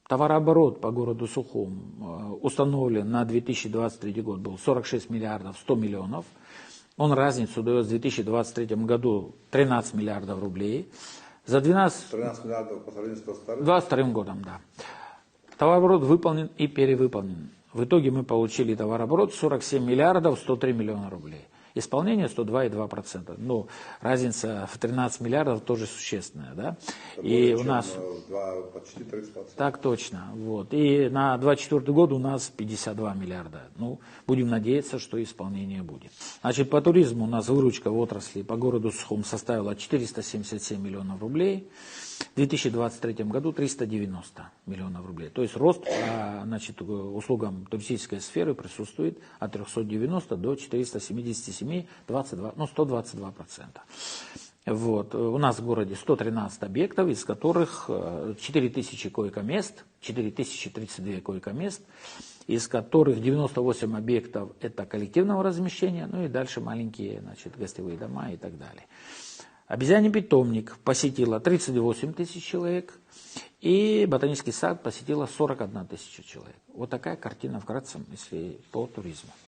Товарооборот по городу Сухум установлен на 2023 год был 46 миллиардов 100 миллионов. Он разницу дает в 2023 году 13 миллиардов рублей. За 13 миллиардов по сравнению с 2022 годом, да. Товарооборот выполнен и перевыполнен. В итоге мы получили товарооборот 47 миллиардов 103 миллиона рублей. Исполнение 102,2%. Ну, разница в 13 миллиардов тоже существенная, да? И у нас почти 30%. Так точно. Вот. И на 2024 год у нас 52 миллиарда. Ну, будем надеяться, что исполнение будет. Значит, по туризму у нас выручка в отрасли по городу Сухум составила 477 миллионов рублей. В 2023 году 390 миллионов рублей. То есть рост по, значит, услугам туристической сферы присутствует от 390 до 477, 22, ну, 122%. Вот. У нас в городе 113 объектов, из которых 4000 койко-мест, 4032 койко-мест, из которых 98 объектов это коллективного размещения, ну и дальше маленькие, значит, гостевые дома и так далее. Обезьяний питомник посетило 38 тысяч человек, и ботанический сад посетило 41 тысяча человек. Вот такая картина вкратце, если по туризму.